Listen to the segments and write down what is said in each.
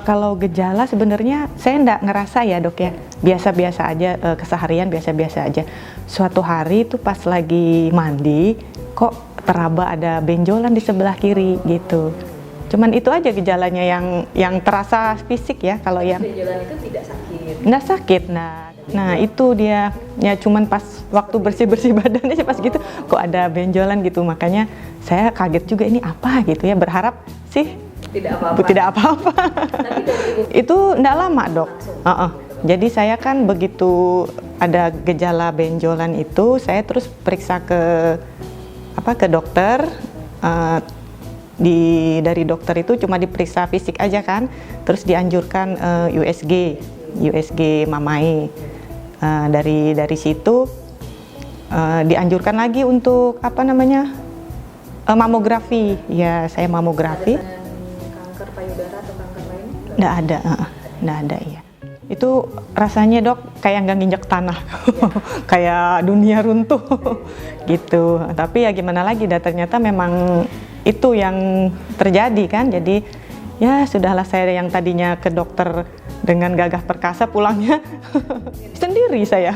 Kalau gejala sebenarnya saya enggak ngerasa ya dok ya, biasa-biasa aja, keseharian biasa-biasa aja. Suatu hari itu pas lagi mandi, kok teraba ada benjolan di sebelah kiri gitu. Cuman itu aja gejalanya yang terasa fisik ya. Kalau yang benjolan itu tidak sakit. Nggak sakit, nah itu dia ya, cuman pas waktu bersih-bersih badannya pas gitu kok ada benjolan gitu, makanya saya kaget juga ini apa gitu ya, berharap sih tidak apa-apa. Tidak apa-apa. Itu nggak lama dok. Jadi saya kan begitu ada gejala benjolan itu, saya terus periksa ke dokter. Dari dokter itu cuma diperiksa fisik aja kan, terus dianjurkan USG mamai. Dari situ dianjurkan lagi untuk mamografi. Ya saya mamografi. Kanker payudara atau kanker lain? Nggak ada ya. Itu rasanya dok kayak nggak nginjek tanah, kayak dunia runtuh gitu. Tapi ya gimana lagi, ternyata memang itu yang terjadi kan. Jadi ya sudahlah, saya yang tadinya ke dokter dengan gagah perkasa pulangnya sendiri saya.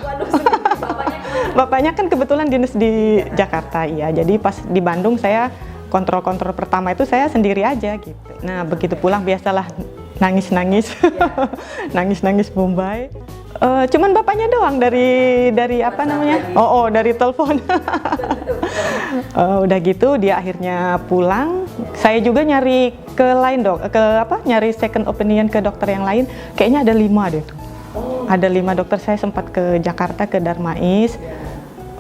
Bapaknya kan kebetulan dinas di Jakarta ya. Jadi pas di Bandung saya kontrol pertama itu saya sendiri aja gitu. Nah begitu pulang biasalah nangis-nangis, nangis-nangis Bombay. Cuman bapaknya doang dari dari telepon. Udah gitu dia akhirnya pulang. Saya juga nyari ke lain nyari second opinion ke dokter yang lain. Kayaknya ada 5 deh tuh. Ada 5 dokter. Saya sempat ke Jakarta ke Darmais.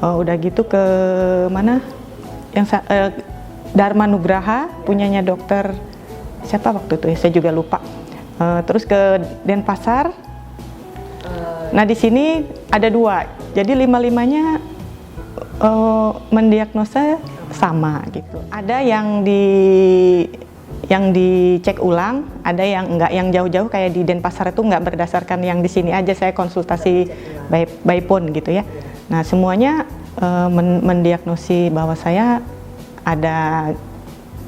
Udah gitu ke mana? Yang Dharma Nugraha punyanya dokter siapa waktu itu ya? Saya juga lupa. Terus ke Denpasar. Nah di sini ada 2, jadi 5-5-nya mendiagnosa sama gitu. Ada yang dicek ulang, ada yang enggak, yang jauh-jauh kayak di Denpasar itu enggak berdasarkan yang di sini aja, saya konsultasi by phone gitu ya. Nah semuanya mendiagnosi bahwa saya ada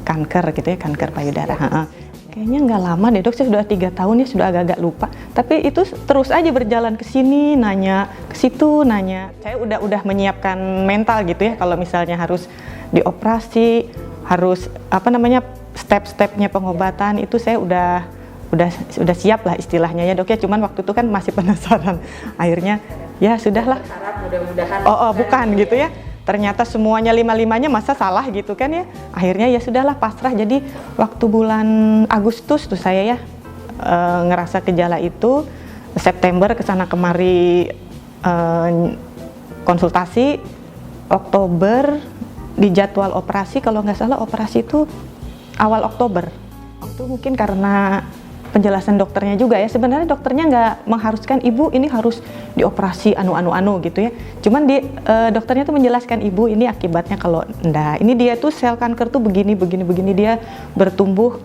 kanker gitu ya, kanker payudara. Kayaknya nggak lama deh dok, saya sudah 3 tahun ya, sudah agak-agak lupa. Tapi itu terus aja berjalan ke sini, nanya ke situ, nanya. Saya udah menyiapkan mental gitu ya, kalau misalnya harus dioperasi, harus step-stepnya pengobatan itu saya udah siap lah istilahnya ya dok ya. Cuman waktu itu kan masih penasaran. Akhirnya ya sudahlah. Harap mudah-mudahan. Bukan gitu ya. Ternyata semuanya 5-5-nya masa salah gitu kan ya. Akhirnya ya sudahlah pasrah. Jadi waktu bulan Agustus tuh saya ya ngerasa gejala itu. September kesana kemari konsultasi. Oktober dijadwal operasi, kalau nggak salah operasi itu awal Oktober. Waktu mungkin karena penjelasan dokternya juga ya, sebenarnya dokternya nggak mengharuskan ibu ini harus dioperasi anu gitu ya. Cuman dokternya tuh menjelaskan ibu ini akibatnya kalau enggak, ini dia tuh sel kanker tuh begini dia bertumbuh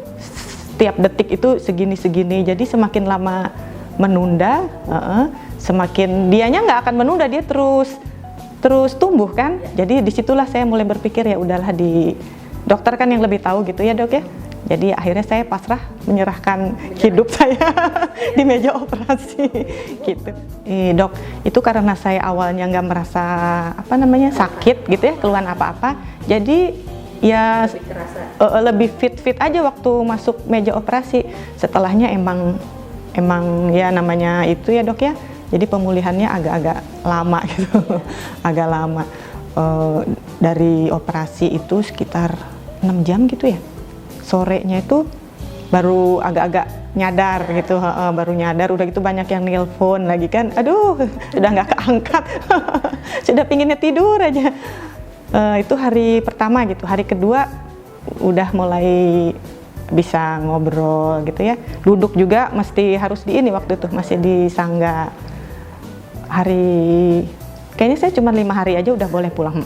setiap detik itu segini. Jadi semakin lama menunda, semakin dianya nggak akan menunda, dia terus tumbuh kan. Jadi disitulah saya mulai berpikir ya udahlah, di dokter kan yang lebih tahu gitu ya dok ya. Jadi akhirnya saya pasrah menyerahkan hidup saya di meja operasi gitu. Dok, itu karena saya awalnya nggak merasa sakit gitu ya, keluhan apa-apa. Jadi ya lebih fit aja waktu masuk meja operasi. Setelahnya emang ya namanya itu ya dok ya. Jadi pemulihannya agak-agak lama gitu, agak lama. Dari operasi itu sekitar 6 jam gitu ya. Sorenya itu baru agak-agak nyadar gitu, baru nyadar. Udah gitu banyak yang nelpon lagi kan, aduh udah nggak keangkat, sudah pinginnya tidur aja. Itu hari pertama gitu. Hari kedua udah mulai bisa ngobrol gitu ya. Duduk juga mesti harus waktu itu masih di Sangga. Kayaknya saya cuma 5 hari aja udah boleh pulang.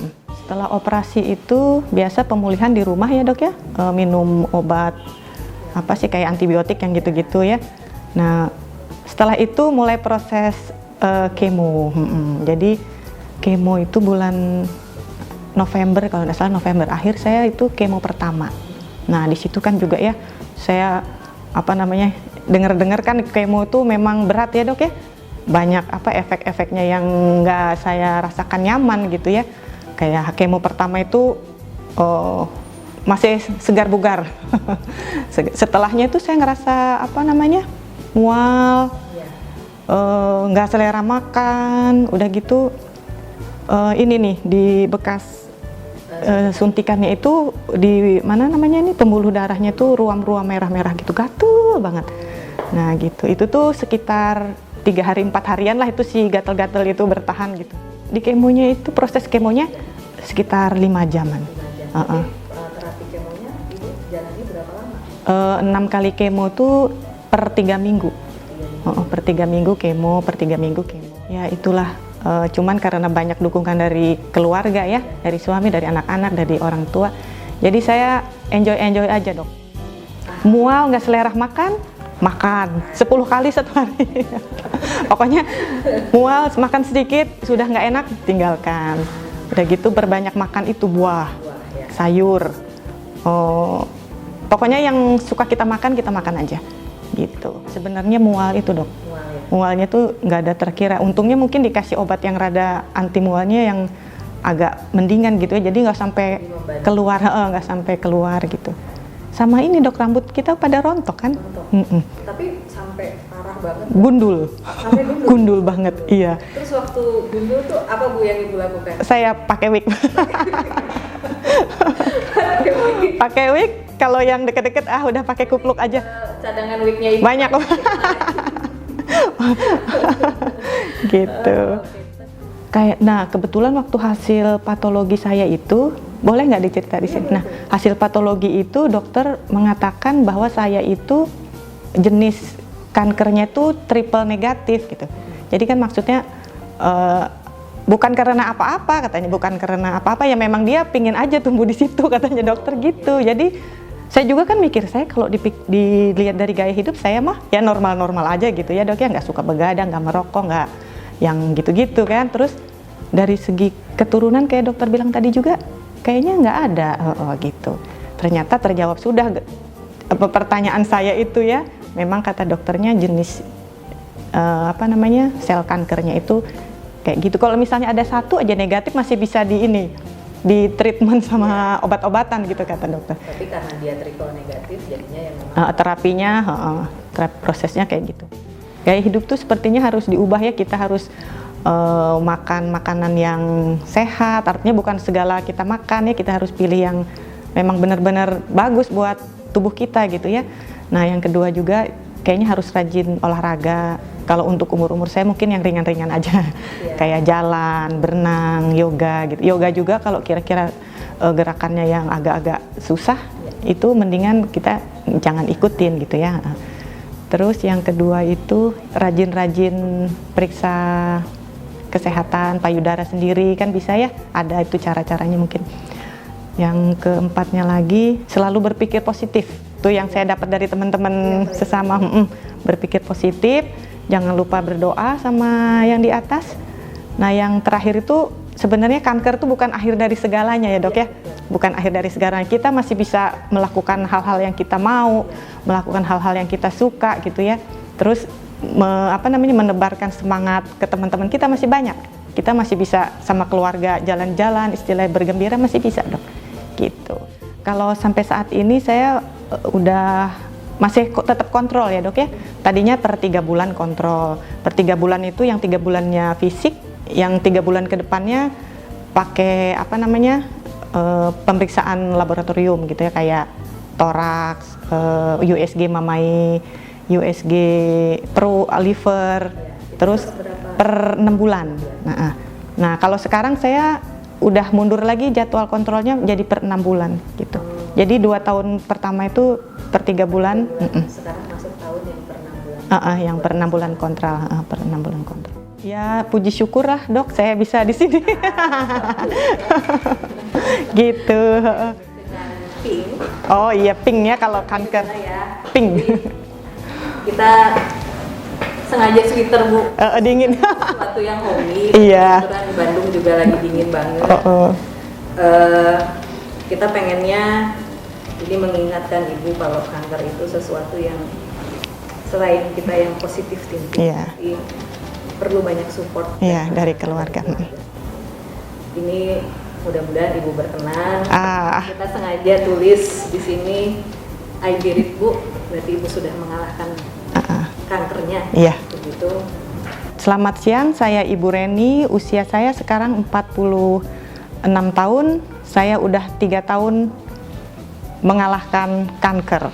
Setelah operasi itu biasa pemulihan di rumah ya dok ya, minum obat kayak antibiotik yang gitu-gitu ya. Nah setelah itu mulai proses kemo. Jadi kemo itu bulan November, kalau nggak salah November akhir saya itu kemo pertama. Nah di situ kan juga ya saya dengar-dengar kan kemo itu memang berat ya dok ya, banyak apa efek-efeknya yang nggak saya rasakan nyaman gitu ya. Kayak kemo pertama itu masih segar bugar. Setelahnya itu saya ngerasa apa namanya mual, nggak selera makan, udah gitu ini nih di bekas suntikannya itu di mana namanya nih pembuluh darahnya tuh ruam-ruam merah-merah gitu, gatel banget. Nah gitu, itu tuh sekitar 3 hari 4 harian lah itu si gatel-gatel itu bertahan gitu. Di kemonya itu proses kemonya sekitar 5 jaman. Terapi kemonya ibu jalani berapa lama? 6 kali kemo tuh per 3 minggu. Per 3 minggu kemo, per 3 minggu kemo. Ya itulah. Cuman karena banyak dukungan dari keluarga ya, dari suami, dari anak-anak, dari orang tua. Jadi saya enjoy aja dok. Mual nggak selera makan 10 kali 1 hari. Pokoknya mual makan sedikit sudah nggak enak tinggalkan. Udah gitu berbanyak makan itu buah, sayur. Pokoknya yang suka kita makan aja. Gitu. Sebenarnya mual itu dok. Mualnya tuh nggak ada terkira. Untungnya mungkin dikasih obat yang rada anti mualnya yang agak mendingan gitu ya. Jadi nggak sampai keluar gitu. Sama ini dok, rambut kita pada rontok kan? Tapi sampai parah banget. Gundul. Sampai gundul. Gundul banget, iya. Terus waktu gundul tuh apa bu yang ibu lakukan? Saya pakai wig. Pakai wig. Kalau yang deket-deket udah pakai kupluk aja. Cadangan wignya ibu banyak. Gitu. Nah kebetulan waktu hasil patologi saya itu, boleh nggak dicerita di sini? Nah hasil patologi itu dokter mengatakan bahwa saya itu jenis kankernya itu triple negatif gitu. Jadi kan maksudnya bukan karena apa-apa katanya, bukan karena apa-apa ya, memang dia pingin aja tumbuh di situ katanya dokter gitu. Jadi saya juga kan mikir, saya kalau dilihat dari gaya hidup saya mah ya normal-normal aja gitu ya dok ya, nggak suka begadang, nggak merokok, nggak yang gitu-gitu kan. Terus dari segi keturunan kayak dokter bilang tadi juga kayaknya nggak ada gitu. Ternyata terjawab sudah pertanyaan saya itu ya, memang kata dokternya jenis sel kankernya itu kayak gitu. Kalau misalnya ada 1 aja negatif masih bisa di treatment sama obat-obatan gitu kata dokter. Tapi karena dia triple negatif jadinya yang memang terapinya, prosesnya kayak gitu. Gaya hidup tuh sepertinya harus diubah ya, kita harus makan makanan yang sehat, artinya bukan segala kita makan ya, kita harus pilih yang memang benar-benar bagus buat tubuh kita gitu ya. Nah yang kedua juga kayaknya harus rajin olahraga. Kalau untuk umur-umur saya mungkin yang ringan-ringan aja, kayak jalan, berenang, yoga gitu. Yoga juga kalau kira-kira gerakannya yang agak-agak susah, itu mendingan kita jangan ikutin gitu ya. Terus yang kedua itu rajin-rajin periksa kesehatan payudara sendiri kan bisa ya, ada itu cara-caranya mungkin. Yang keempatnya lagi selalu berpikir positif. Itu yang saya dapat dari teman-teman sesama, berpikir positif. Jangan lupa berdoa sama yang di atas. Nah yang terakhir itu sebenarnya kanker itu bukan akhir dari segalanya ya dok ya. Bukan akhir dari segalanya. Kita masih bisa melakukan hal-hal yang kita mau, melakukan hal-hal yang kita suka gitu ya. Terus menebarkan semangat ke teman-teman kita masih banyak. Kita masih bisa sama keluarga jalan-jalan, istilahnya bergembira masih bisa dok. Gitu. Kalau sampai saat ini saya udah masih tetap kontrol ya dok ya. Tadinya per 3 bulan kontrol. Per 3 bulan itu yang 3 bulannya fisik, yang 3 bulan ke depannya pakai pemeriksaan laboratorium gitu ya, kayak toraks, USG mamai, USG perut, liver, terus per 6 bulan. Nah kalau sekarang saya udah mundur lagi jadwal kontrolnya jadi per 6 bulan gitu. Jadi 2 tahun pertama itu per 3 bulan. Sekarang masuk tahun yang per 6 bulan. Yang per 6 bulan kontrol, per 6 bulan kontrol. Ya puji syukur lah dok, saya bisa di sini. Gitu. Dengan pink. Oh iya pink ya kalau kanker. Ya. Pink. Kita sengaja sweater bu. Dingin. Sesuatu yang homey. Iya. Kebetulan di Bandung juga lagi dingin banget. Kita pengennya jadi mengingatkan ibu kalau kanker itu sesuatu yang selain kita yang positif thinking, Iya. tapi perlu banyak support. Iya, dari keluarga. Ini mudah-mudahan Ibu berkenan. Ah. Kita sengaja tulis di sini I did it, Bu. Berarti Ibu sudah mengalahkan kankernya. Iya. Begitu. Selamat siang, saya Ibu Reni. Usia saya sekarang 46 tahun. Saya udah 3 tahun mengalahkan kanker.